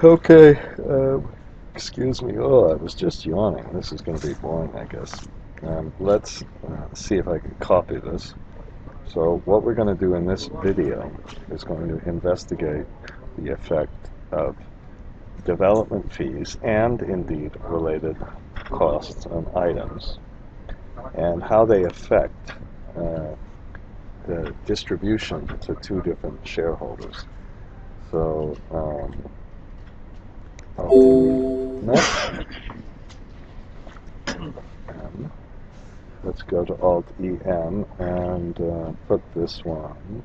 Okay, excuse me. Oh, I was just yawning. This is going to be boring, I guess. Let's see if I can copy this. So what we're going to do in this video is going to investigate the effect of development fees and indeed related costs on items and how they affect the distribution to two different shareholders. So let's go to Alt-EM and put this one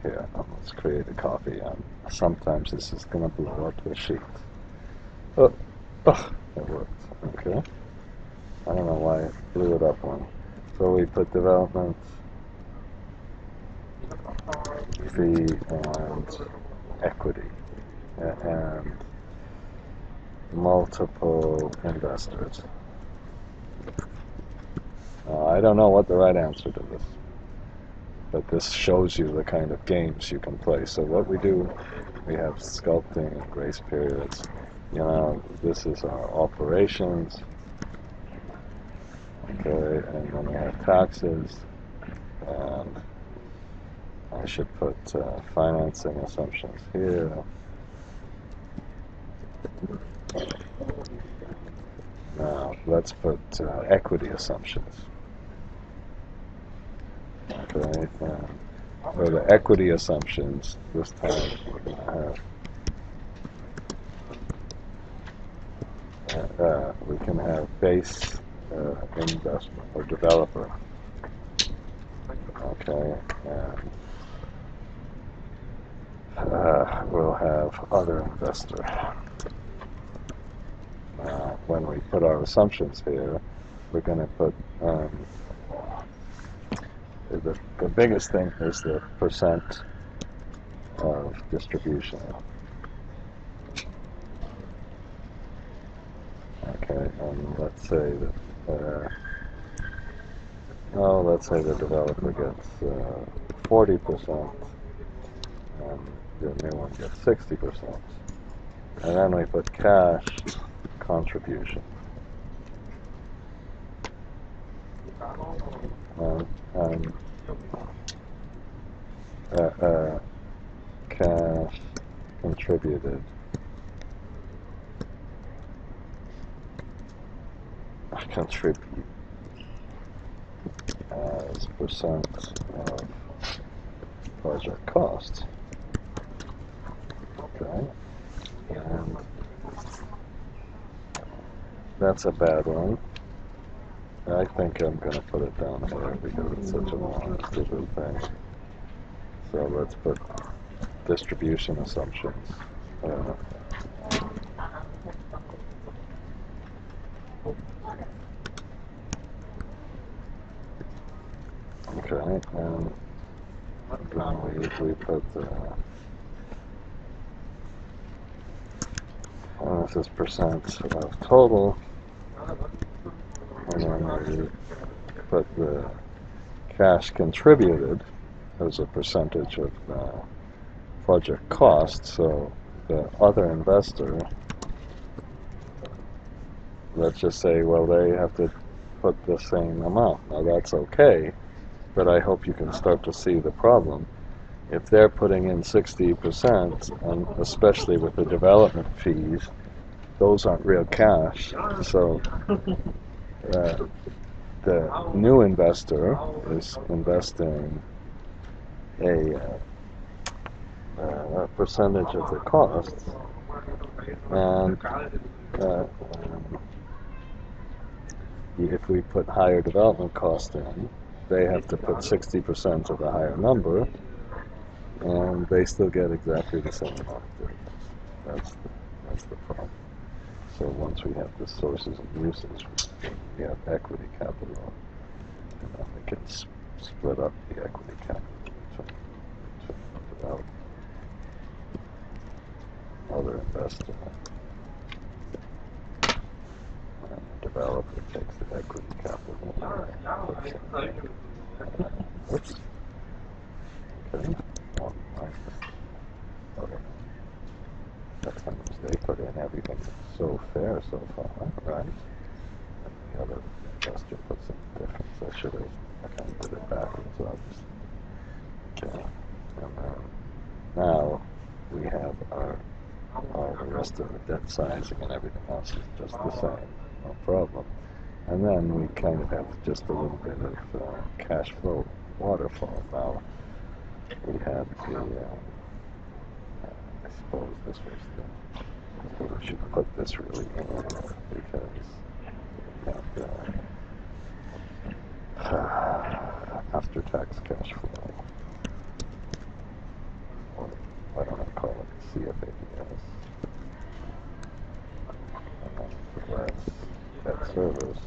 here. Let's create a copy. Sometimes this is going to blow up the sheet. Oh, it worked. Okay. I don't know why it blew it up one. So we put development fee and equity and multiple investors. I don't know what the right answer to this, but this shows you the kind of games you can play. So what we do, we have sculpting and grace periods. You know, this is our operations. Okay, and then we have taxes, and I should put financing assumptions here. Now let's put equity assumptions. Okay, for the equity assumptions, this time we're going to have we can have base investment or developer. Okay, and we'll have other investor. When we put our assumptions here, we're going to put the biggest thing is the percent of distribution. Okay, and let's say that let's say the developer gets 40%, and the new one gets 60%, and then we put cash contribution. Cash contributed contribute as percent of project costs. Okay, and that's a bad one. I think I'm going to put it down here because it's such a long, stupid thing. So let's put distribution assumptions. Okay, and then we put this is percent of total, and then we put the cash contributed as a percentage of project cost. So the other investor, let's just say, well, they have to put the same amount. Now that's okay, but I hope you can start to see the problem. If they're putting in 60%, and especially with the development fees, those aren't real cash. So the new investor is investing a percentage of the costs, and if we put higher development cost in, they have to put 60% of the higher number, and they still get exactly the same amount. That's the problem. So once we have the sources and uses, we have equity capital, and then we can split up the equity capital between other investor. And the developer takes the equity capital. Oops. Okay. Okay. That's how much they put in. Everything's so fair so far, right? And the other investor puts in the difference. I should have, I kind of did it backwards, obviously. Okay, and then now we have all the rest of the debt sizing and everything else is just the same, no problem. And then we kind of have just a little bit of cash flow waterfall. Now we have the, I suppose this was we should put this really in because we have after-tax cash flow, or why don't I call it CFADS, and then less debt service.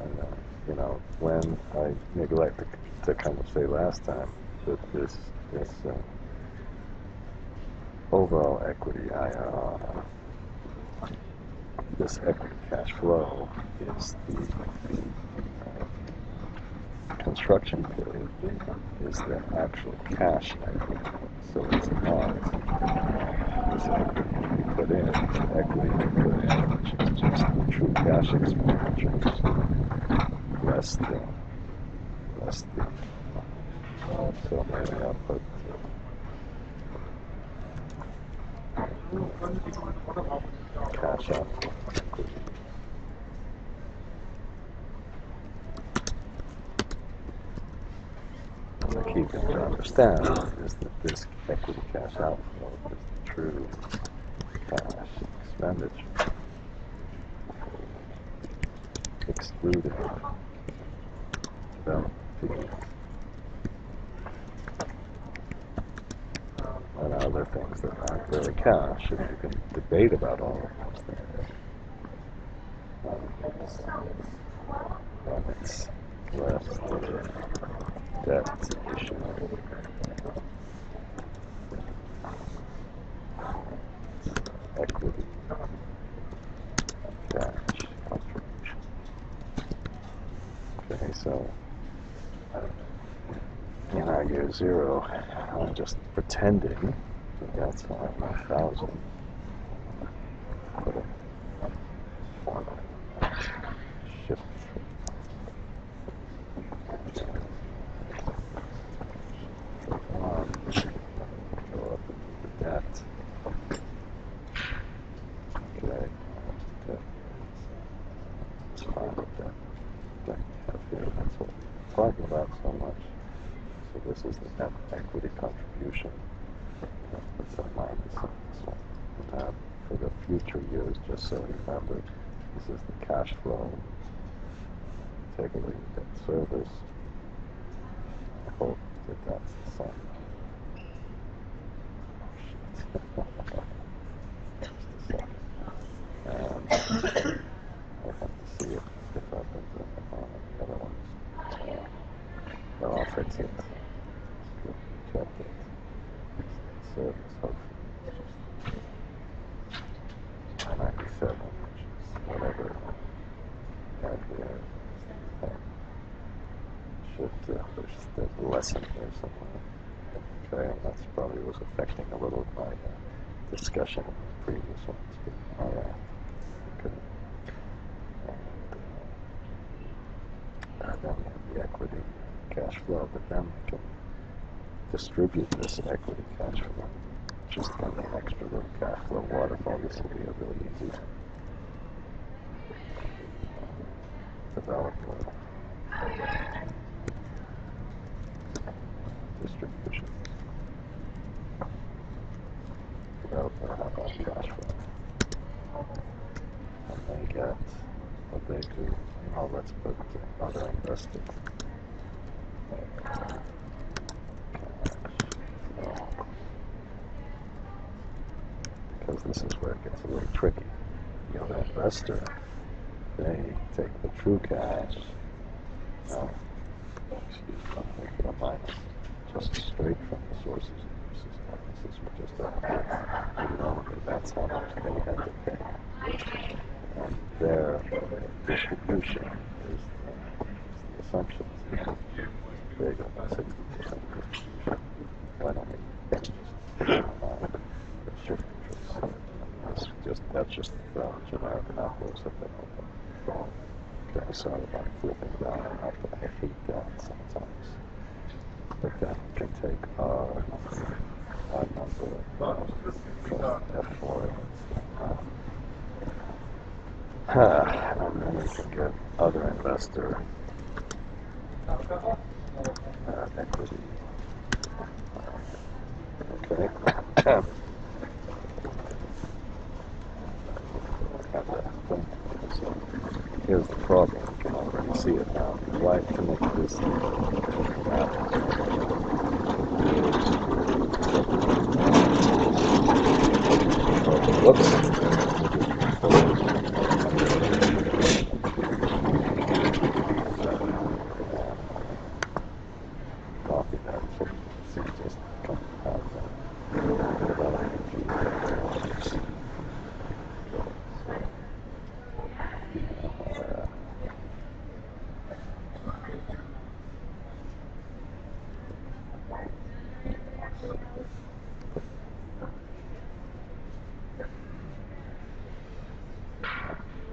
And you know, when I neglected to kind of say last time that this overall equity IRR, this equity cash flow is the construction period is the actual cash equity. So it's not this equity we put in, the equity we put in, which is just the true cash expenditures, less the so maybe I'll put cash out equity. And the key thing to understand is that this equity cash outflow is the true cash expenditure, excluding development fees and other things that aren't really cash, and you can debate about all of those things. And it's less the debt issue. Equity, cash, contribution. Okay, so in our year zero, I'm just pretending that that's 5,000. Put a formula. Shift. Go up into the debt. Okay. It's fine with that. That's what we're talking about so much. So this is the net equity contribution. It's a minus on this one. For the future years, just so you remember, this is the cash flow. Take away the debt service. I hope that that's the same. Just a second. And I have to see if I've been doing it on the other one. No, I'll fix it. Check it. Service, hopefully. 97, which is whatever that here is. There's the lesson here somewhere. Okay, and that's probably was affecting a little of my discussion in the previous ones. But, all right. Okay. And then we have the equity cash flow, but then we can distribute this equity cash flow. Just kind of an extra little cash flow waterfall. This will be a really easy developer distribution. Developer have that cash flow. And they get what they do. Oh, let's put other invested. Because this is where it gets a little tricky. The other investor, they take the true cash, a minus, just straight from the sources and uses bonuses, we just don't know that that's how much they had to pay. And their distribution is the assumptions. Bigger than 60% distribution. Why don't we just goes up and over. Okay, sorry about flipping down and up. I hate that sometimes. But then we can take our number, F4, and then we can get other investor equity. Okay. Have that thing. So here's the problem. You can already see it now. Why to make this whoops. Copy that. So just come out that.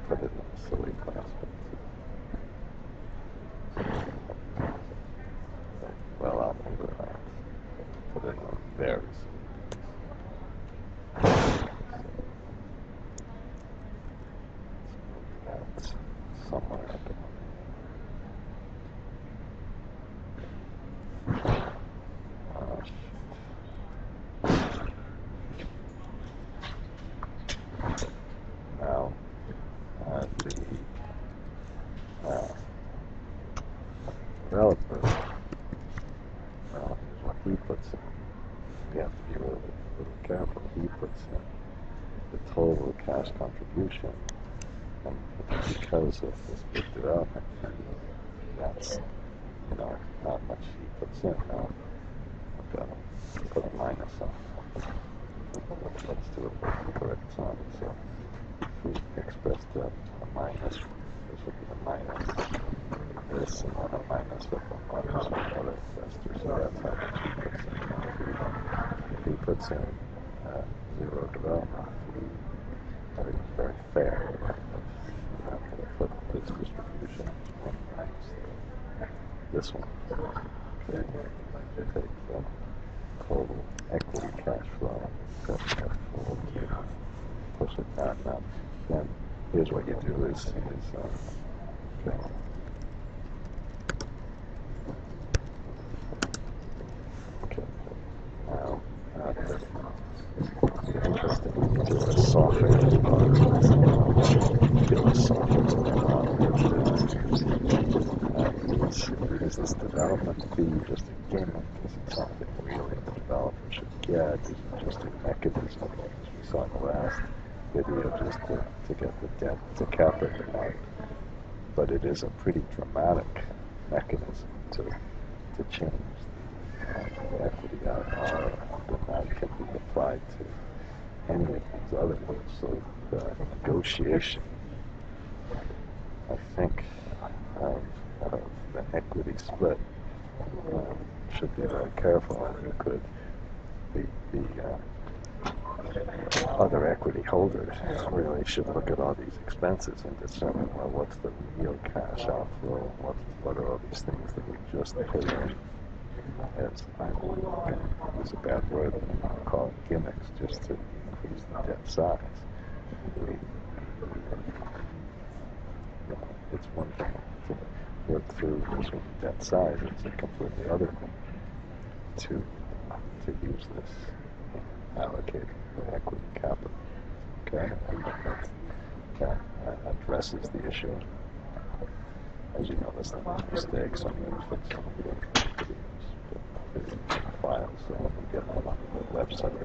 Put it in a silly class. Well, I'll move it around. Put it in a very that's somewhere up in now the developer, well, what he puts in, you have to be really careful. He puts in the total cash contribution, and because of this big development, that's, not much he puts in. Now, I've got to put a minus on. Let's do it with the correct sign. So if we express that a minus, this would be a minus this, and then a minus with the minus with other investors. So that's how much he puts in. If he puts in zero development fee, everything's very fair. I'm going to put this distribution and minus this one. Okay. Take the total equity cash flow, push it down. Now, then here's what you do is okay. Okay. Now, interesting. Do a softer part. Do a softer use this development fee just a gimmick. Is it something really the developer should get? Is it just a mechanism, as we saw in the last video, just to get the debt to cap it out? But it is a pretty dramatic mechanism to change the equity IRR, and that can be applied to any of these other ones. So the negotiation, I think, of the equity split should be very careful, and you could the other equity holders really should look at all these expenses and determine, well, what's the real cash outflow, what are all these things that we just put in as, I'm going to use a bad word, but I'll call it gimmicks, just to increase the debt size. It's one thing to work through this with debt size, it's a completely other thing to use this allocated equity capital. Okay, and that addresses the issue. As you know, there's not mistakes. I'm going to fix some of the videos, files, so when we get them on the website,